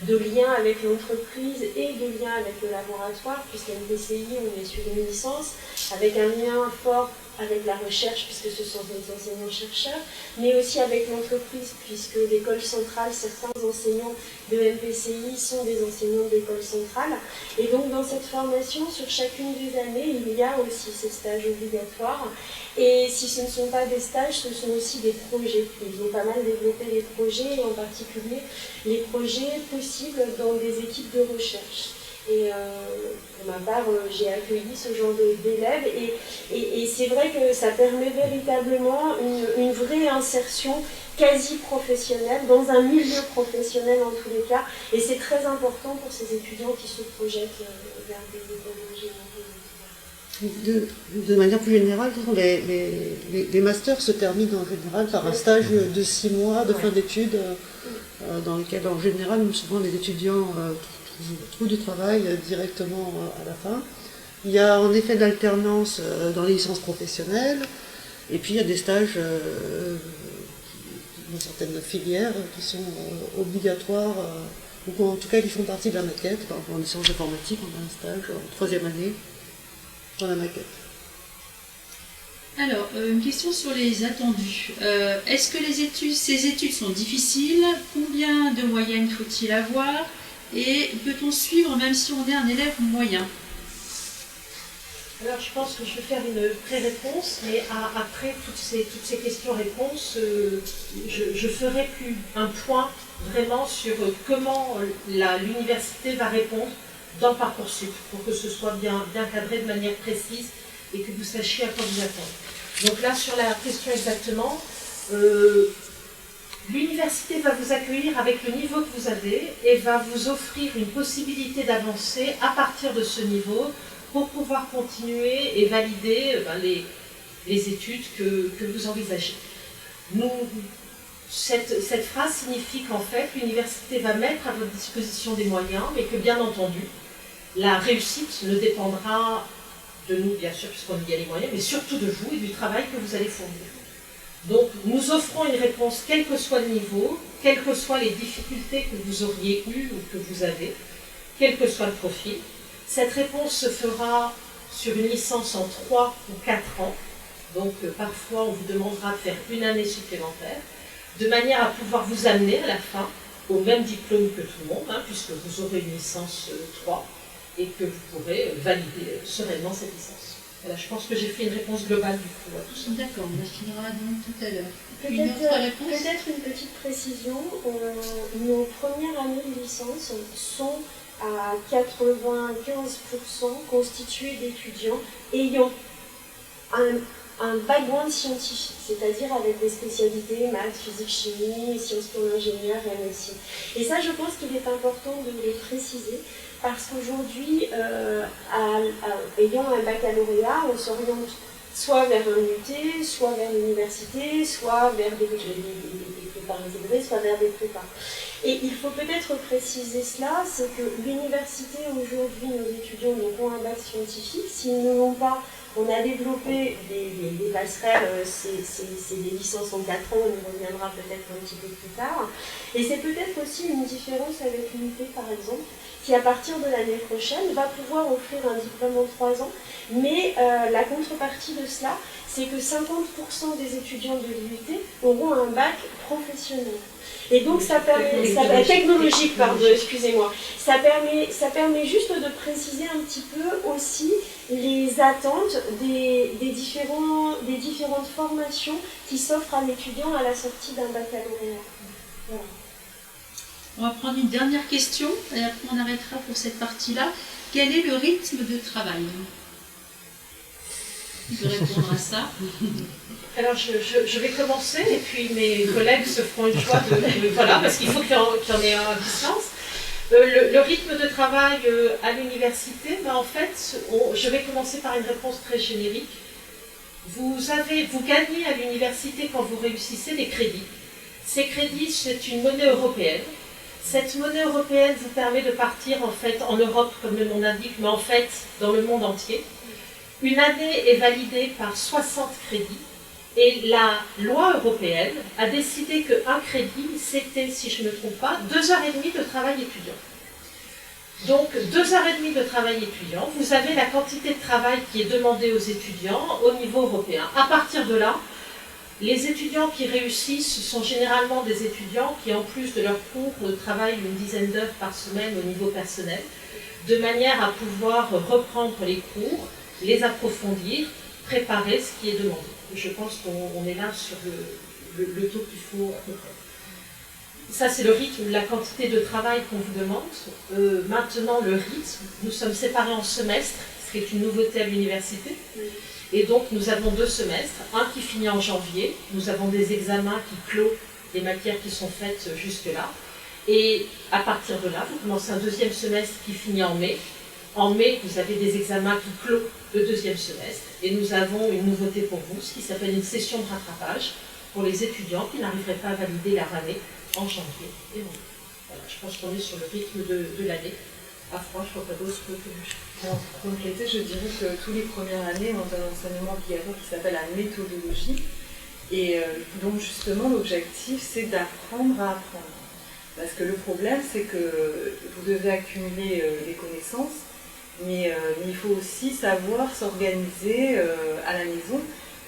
Speaker 3: de lien avec l'entreprise et de lien avec le laboratoire, puisqu'à MPCI on est sur une licence, avec un lien fort avec la recherche, puisque ce sont des enseignants-chercheurs, mais aussi avec l'entreprise, puisque l'école centrale, certains enseignants de MPCI sont des enseignants de l'école centrale. Et donc dans cette formation, sur chacune des années, il y a aussi ces stages obligatoires. Et si ce ne sont pas des stages, ce sont aussi des projets. Ils ont pas mal développé les projets, et en particulier les projets possibles dans des équipes de recherche. Et pour ma part, j'ai accueilli ce genre d'élèves et c'est vrai que ça permet véritablement une vraie insertion quasi professionnelle, dans un milieu professionnel en tous les cas, et c'est très important pour ces étudiants qui se projettent vers des écoles d'ingénierie.
Speaker 6: De manière plus générale, les masters se terminent en général par un stage de 6 mois de fin d'études, dans lequel en général, souvent les étudiants trouvent du travail directement à la fin. Il y a en effet de l'alternance dans les licences professionnelles, et puis il y a des stages dans certaines filières qui sont obligatoires, ou en tout cas qui font partie de la maquette. Par exemple, en licence informatique, on a un stage en 3e année dans la maquette.
Speaker 1: Alors, une question sur les attendus. Est-ce que ces études sont difficiles? Combien de moyenne faut-il avoir? Et peut-on suivre même si on est un élève moyen?
Speaker 4: Alors je pense que je vais faire une pré-réponse, mais après toutes ces questions-réponses, je ferai plus un point vraiment sur comment l'université va répondre dans Parcoursup, pour que ce soit bien cadré de manière précise et que vous sachiez à quoi vous attendre. Donc là, sur la question exactement, l'université va vous accueillir avec le niveau que vous avez et va vous offrir une possibilité d'avancer à partir de ce niveau pour pouvoir continuer et valider les études que vous envisagez. Cette phrase signifie qu'en fait, l'université va mettre à votre disposition des moyens, mais que bien entendu, la réussite ne dépendra de nous, bien sûr, puisqu'on y a les moyens, mais surtout de vous et du travail que vous allez fournir. Donc nous offrons une réponse quel que soit le niveau, quelles que soient les difficultés que vous auriez eues ou que vous avez, quel que soit le profil. Cette réponse se fera sur une licence en 3 ou 4 ans. Donc parfois on vous demandera de faire une année supplémentaire, de manière à pouvoir vous amener à la fin au même diplôme que tout le monde, puisque vous aurez une licence 3 et que vous pourrez valider sereinement cette licence. Voilà, je pense que j'ai fait une réponse globale du coup à tout ça.
Speaker 1: D'accord, on affinera donc tout à l'heure.
Speaker 3: Peut-être une petite précision. Nos premières années de licence sont à 95% constituées d'étudiants ayant un background scientifique, c'est-à-dire avec des spécialités maths, physique, chimie, sciences pour l'ingénieur et médecine. Et ça, je pense qu'il est important de le préciser, parce qu'aujourd'hui, ayant un baccalauréat, on s'oriente soit vers un UT, soit vers l'université, soit vers des prépas intégrés, soit vers des prépas. Et il faut peut-être préciser cela, c'est que l'université, aujourd'hui, nos étudiants ont un bac scientifique. S'ils ne l'ont pas, on a développé des passerelles, c'est des licences en 4 ans, on y reviendra peut-être un petit peu plus tard. Et c'est peut-être aussi une différence avec l'UT, par exemple, qui à partir de l'année prochaine va pouvoir offrir un diplôme en 3 ans, mais la contrepartie de cela, c'est que 50% des étudiants de l'UT auront un bac professionnel. Et donc ça permet, technologique, pardon, excusez-moi, ça permet juste de préciser un petit peu aussi les attentes des différentes formations qui s'offrent à l'étudiant à la sortie d'un baccalauréat. Voilà.
Speaker 1: On va prendre une dernière question et après on arrêtera pour cette partie-là. Quel est le rythme de travail? Tu peux répondre à ça.
Speaker 4: Alors je vais commencer et puis mes collègues se feront le choix voilà, parce qu'il faut qu'il y en ait un à distance. Le rythme de travail à l'université, en fait, je vais commencer par une réponse très générique. Vous gagnez à l'université quand vous réussissez des crédits. Ces crédits, c'est une monnaie européenne. Cette monnaie européenne vous permet de partir en fait en Europe, comme le nom l'indique, mais en fait dans le monde entier. Une année est validée par 60 crédits et la loi européenne a décidé qu'un crédit, c'était, si je ne me trompe pas, 2h30 de travail étudiant. Donc 2h30 de travail étudiant, vous avez la quantité de travail qui est demandée aux étudiants au niveau européen. À partir de là, les étudiants qui réussissent sont généralement des étudiants qui, en plus de leurs cours, travaillent une dizaine d'heures par semaine au niveau personnel, de manière à pouvoir reprendre les cours, les approfondir, préparer ce qui est demandé. Je pense qu'on est là sur le taux qu'il faut à peu près. Ça, c'est le rythme, la quantité de travail qu'on vous demande. Maintenant, le rythme, nous sommes séparés en semestres, ce qui est une nouveauté à l'université. Et donc, nous avons 2 semestres, un qui finit en janvier. Nous avons des examens qui clôt les matières qui sont faites jusque-là. Et à partir de là, vous commencez un 2e semestre qui finit en mai. En mai, vous avez des examens qui clôt le 2e semestre. Et nous avons une nouveauté pour vous, ce qui s'appelle une session de rattrapage pour les étudiants qui n'arriveraient pas à valider leur année en janvier et en mai. Voilà, je pense qu'on est sur le rythme de l'année. À froid, je crois pas d'autre que
Speaker 5: pour compléter, je dirais que tous les premières années ont un enseignement obligatoire qui s'appelle la méthodologie. Et donc justement, l'objectif, c'est d'apprendre à apprendre. Parce que le problème, c'est que vous devez accumuler des connaissances, mais il faut aussi savoir s'organiser à la maison.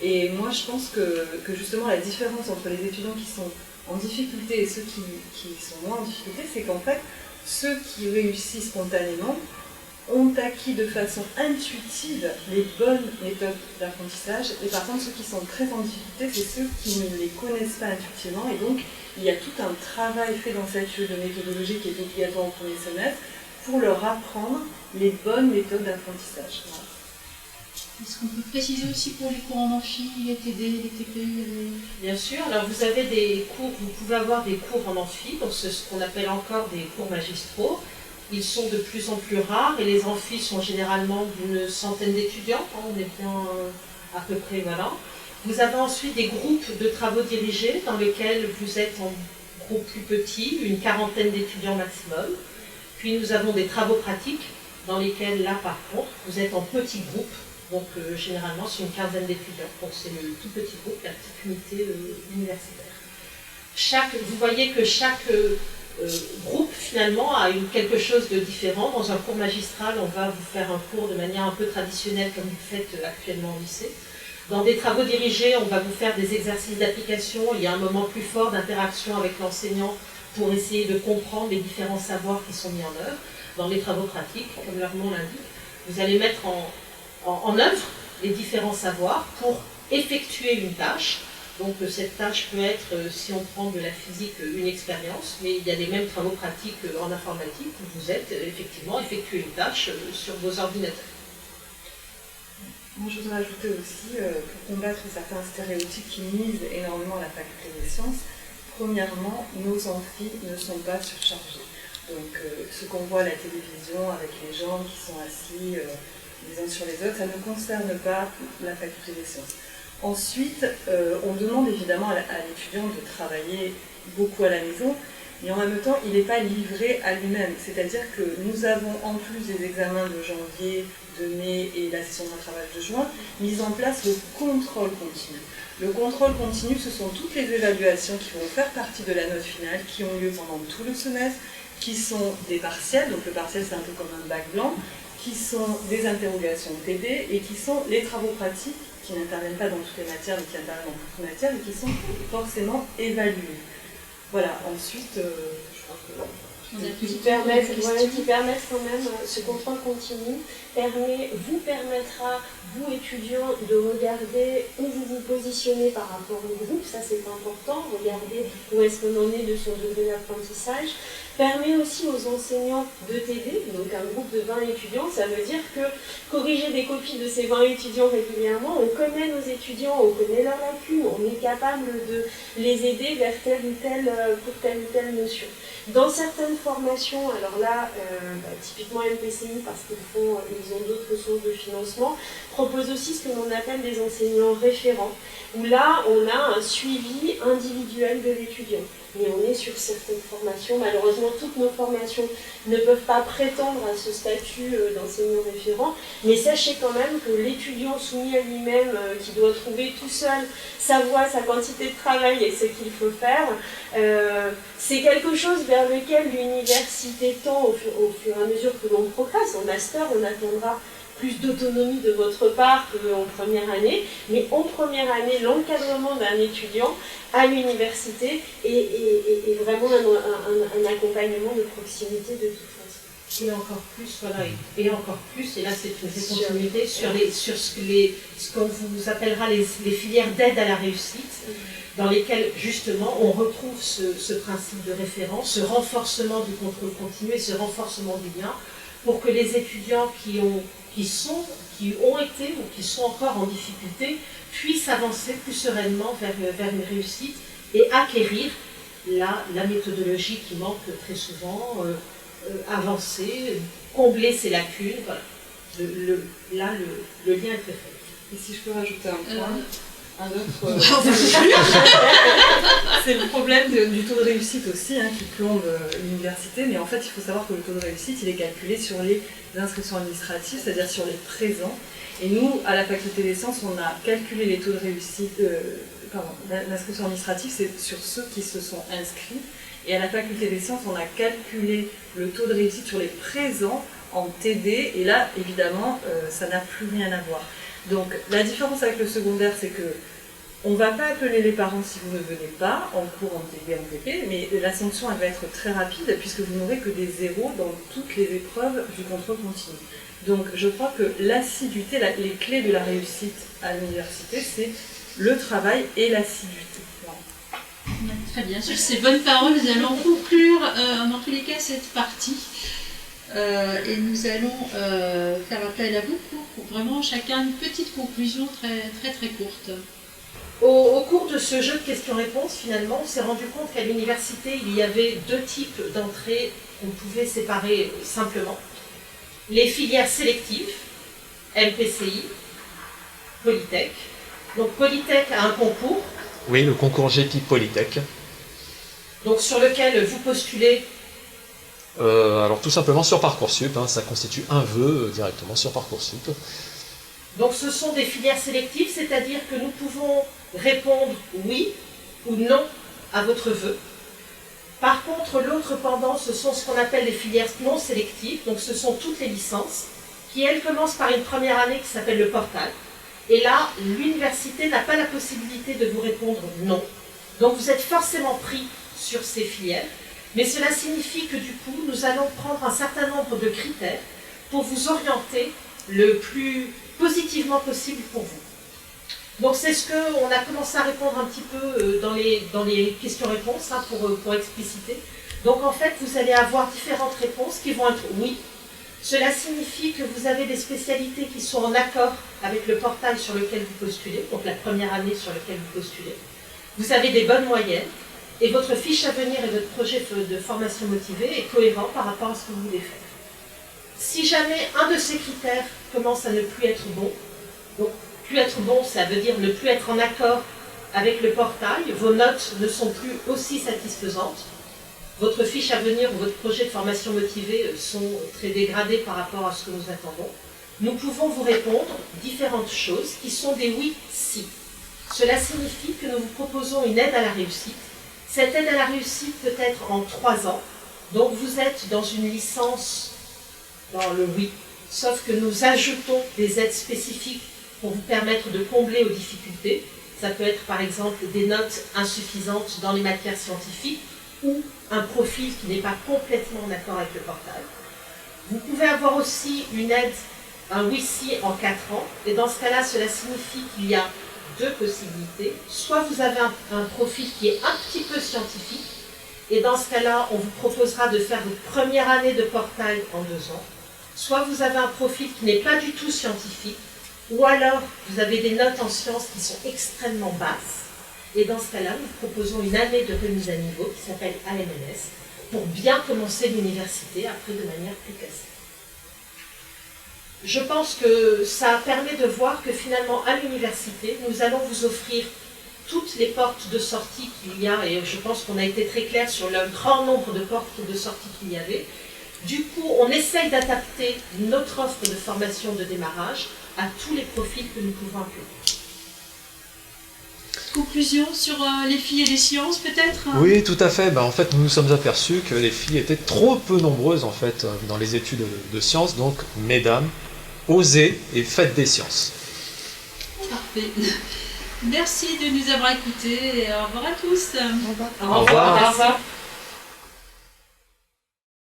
Speaker 5: Et moi, je pense que justement, la différence entre les étudiants qui sont en difficulté et ceux qui sont moins en difficulté, c'est qu'en fait, ceux qui réussissent spontanément ont acquis de façon intuitive les bonnes méthodes d'apprentissage, et par contre ceux qui sont très en difficulté, c'est ceux qui ne les connaissent pas intuitivement, et donc il y a tout un travail fait dans cette étude de méthodologie qui est obligatoire au premier semestre pour leur apprendre les bonnes méthodes d'apprentissage. Voilà.
Speaker 1: Est-ce qu'on peut préciser aussi pour les cours en amphi, les TD, les TP
Speaker 4: Bien sûr, alors vous avez des cours, vous pouvez avoir des cours en amphi, donc ce qu'on appelle encore des cours magistraux. Ils sont de plus en plus rares et les amphis sont généralement d'une centaine d'étudiants, on est bien à peu près, voilà. Vous avez ensuite des groupes de travaux dirigés dans lesquels vous êtes en groupe plus petit, une quarantaine d'étudiants maximum. Puis nous avons des travaux pratiques dans lesquels, là par contre, vous êtes en petits groupes Donc généralement c'est une quinzaine d'étudiants, donc c'est le tout petit groupe, la petite unité universitaire. Vous voyez que chaque groupe finalement a quelque chose de différent. Dans un cours magistral, on va vous faire un cours de manière un peu traditionnelle comme vous faites actuellement au lycée. Dans des travaux dirigés, on va vous faire des exercices d'application. Il y a un moment plus fort d'interaction avec l'enseignant pour essayer de comprendre les différents savoirs qui sont mis en œuvre. Dans les travaux pratiques, comme leur nom l'indique, vous allez mettre en œuvre les différents savoirs pour effectuer une tâche. Donc cette tâche peut être, si on prend de la physique, une expérience, mais il y a les mêmes travaux pratiques en informatique où vous êtes effectivement effectuer une tâche sur vos ordinateurs.
Speaker 5: Moi, je voudrais ajouter aussi, pour combattre certains stéréotypes qui misent énormément la faculté des sciences, premièrement, nos amphis ne sont pas surchargés. Donc ce qu'on voit à la télévision avec les gens qui sont assis les uns sur les autres, ça ne concerne pas la faculté des sciences. Ensuite, on demande évidemment à l'étudiant de travailler beaucoup à la maison, mais en même temps, il n'est pas livré à lui-même. C'est-à-dire que nous avons, en plus des examens de janvier, de mai et la session de rattrapage de juin, mis en place le contrôle continu. Le contrôle continu, ce sont toutes les évaluations qui vont faire partie de la note finale, qui ont lieu pendant tout le semestre, qui sont des partiels, donc le partiel c'est un peu comme un bac blanc, qui sont des interrogations TD et qui sont les travaux pratiques qui n'interviennent pas dans toutes les matières mais qui interviennent dans toutes les matières et qui sont forcément évalués. Voilà, ensuite, je crois que...
Speaker 3: Qui permettent quand même, ce contrôle continu vous permettra, vous étudiants, de regarder où vous vous positionnez par rapport au groupe, ça c'est important, regarder où est-ce qu'on en est de son degré d'apprentissage. Permet aussi aux enseignants de t'aider, donc un groupe de 20 étudiants, ça veut dire que corriger des copies de ces 20 étudiants régulièrement, on connaît nos étudiants, on connaît leurs lacunes, on est capable de les aider vers pour telle ou telle notion. Dans certaines formations, alors là, typiquement MPCI, parce qu'ils ont d'autres sources de financement, propose aussi ce que l'on appelle des enseignants référents, où là, on a un suivi individuel de l'étudiant. Mais on est sur certaines formations, malheureusement toutes nos formations ne peuvent pas prétendre à ce statut d'enseignant référent, mais sachez quand même que l'étudiant soumis à lui-même, qui doit trouver tout seul sa voie, sa quantité de travail et ce qu'il faut faire, c'est quelque chose vers lequel l'université tend au fur et à mesure que l'on progresse. En master, on attendra plus d'autonomie de votre part qu'en première année, mais en première année, l'encadrement d'un étudiant à l'université est vraiment un accompagnement de proximité de toute façon.
Speaker 4: Et encore plus, voilà, et encore plus, et là c'est une continuité sur ce qu'on vous appellera les filières d'aide à la réussite, dans lesquelles justement on retrouve ce principe de référence, ce renforcement du contrôle continu et ce renforcement du lien, pour que les étudiants qui ont été ou qui sont encore en difficulté puissent avancer plus sereinement vers une réussite et acquérir la méthodologie qui manque très souvent, avancer, combler ses lacunes. Voilà. Le lien est très fort.
Speaker 5: Et si je peux rajouter un point, un autre... c'est le problème du taux de réussite aussi qui plombe l'université, mais en fait il faut savoir que le taux de réussite il est calculé sur les inscriptions administratives, c'est-à-dire sur les présents. Et nous, à la faculté des sciences, on a calculé les taux de réussite, l'inscription administrative, c'est sur ceux qui se sont inscrits. Et à la faculté des sciences, on a calculé le taux de réussite sur les présents en TD, et là, évidemment, ça n'a plus rien à voir. Donc, la différence avec le secondaire, c'est que on ne va pas appeler les parents si vous ne venez pas, en cours, en TD, en TP, mais la sanction, elle va être très rapide, puisque vous n'aurez que des zéros dans toutes les épreuves du contrôle continu. Donc, je crois que l'assiduité, les clés de la réussite à l'université, c'est le travail et l'assiduité.
Speaker 1: Très bien, sur ces bonnes paroles, nous allons conclure dans tous les cas cette partie et nous allons faire appel à vous pour vraiment chacun une petite conclusion très courte.
Speaker 4: Au cours de ce jeu de questions-réponses, finalement, on s'est rendu compte qu'à l'université, il y avait deux types d'entrées qu'on pouvait séparer simplement. Les filières sélectives, MPCI, Polytech. Donc Polytech a un concours.
Speaker 2: Oui, le concours GEPI Polytech.
Speaker 4: Donc sur lequel vous postulez
Speaker 2: alors tout simplement sur Parcoursup, ça constitue un vœu directement sur Parcoursup.
Speaker 4: Donc ce sont des filières sélectives, c'est-à-dire que nous pouvons répondre oui ou non à votre vœu. Par contre, l'autre pendant, ce sont ce qu'on appelle les filières non sélectives, donc ce sont toutes les licences, qui elles commencent par une première année qui s'appelle le portal. Et là, l'université n'a pas la possibilité de vous répondre non. Donc vous êtes forcément pris sur ces filières, mais cela signifie que du coup, nous allons prendre un certain nombre de critères pour vous orienter le plus positivement possible pour vous. Donc c'est ce qu'on a commencé à répondre un petit peu dans les questions-réponses, hein, pour expliciter. Donc en fait, vous allez avoir différentes réponses qui vont être oui. Cela signifie que vous avez des spécialités qui sont en accord avec le portail sur lequel vous postulez, donc la première année sur laquelle vous postulez. Vous avez des bonnes moyennes et votre fiche à venir et votre projet de formation motivée est cohérent par rapport à ce que vous voulez faire. Si jamais un de ces critères commence à ne plus être bon, donc plus être bon, ça veut dire ne plus être en accord avec le portail, vos notes ne sont plus aussi satisfaisantes, votre fiche à venir ou votre projet de formation motivée sont très dégradés par rapport à ce que nous attendons, nous pouvons vous répondre différentes choses qui sont des oui, si. Cela signifie que nous vous proposons une aide à la réussite. Cette aide à la réussite peut être en 3 ans, donc vous êtes dans une licence dans le oui, sauf que nous ajoutons des aides spécifiques pour vous permettre de combler aux difficultés. Ça peut être par exemple des notes insuffisantes dans les matières scientifiques ou un profil qui n'est pas complètement en accord avec le portail. Vous pouvez avoir aussi une aide, un oui-si en 4 ans, et dans ce cas-là, cela signifie qu'il y a 2 possibilités. Soit vous avez un profil qui est un petit peu scientifique, et dans ce cas-là, on vous proposera de faire votre première année de portail en 2 ans. Soit vous avez un profil qui n'est pas du tout scientifique, ou alors vous avez des notes en sciences qui sont extrêmement basses, et dans ce cas-là, nous proposons une année de remise à niveau qui s'appelle AMNS, pour bien commencer l'université après de manière plus classique. Je pense que ça permet de voir que finalement, à l'université, nous allons vous offrir toutes les portes de sortie qu'il y a, et je pense qu'on a été très clair sur le grand nombre de portes de sortie qu'il y avait. Du coup, on essaye d'adapter notre offre de formation de démarrage à tous les profils que nous pouvons inclure.
Speaker 1: Conclusion sur les filles et les sciences, peut-être?
Speaker 2: Oui, tout à fait. En fait, nous nous sommes aperçus que les filles étaient trop peu nombreuses en fait, dans les études de sciences. Donc, mesdames, osez et faites des sciences.
Speaker 1: Parfait. Merci de nous avoir écoutés et au revoir à tous.
Speaker 6: Au revoir.
Speaker 4: Au revoir.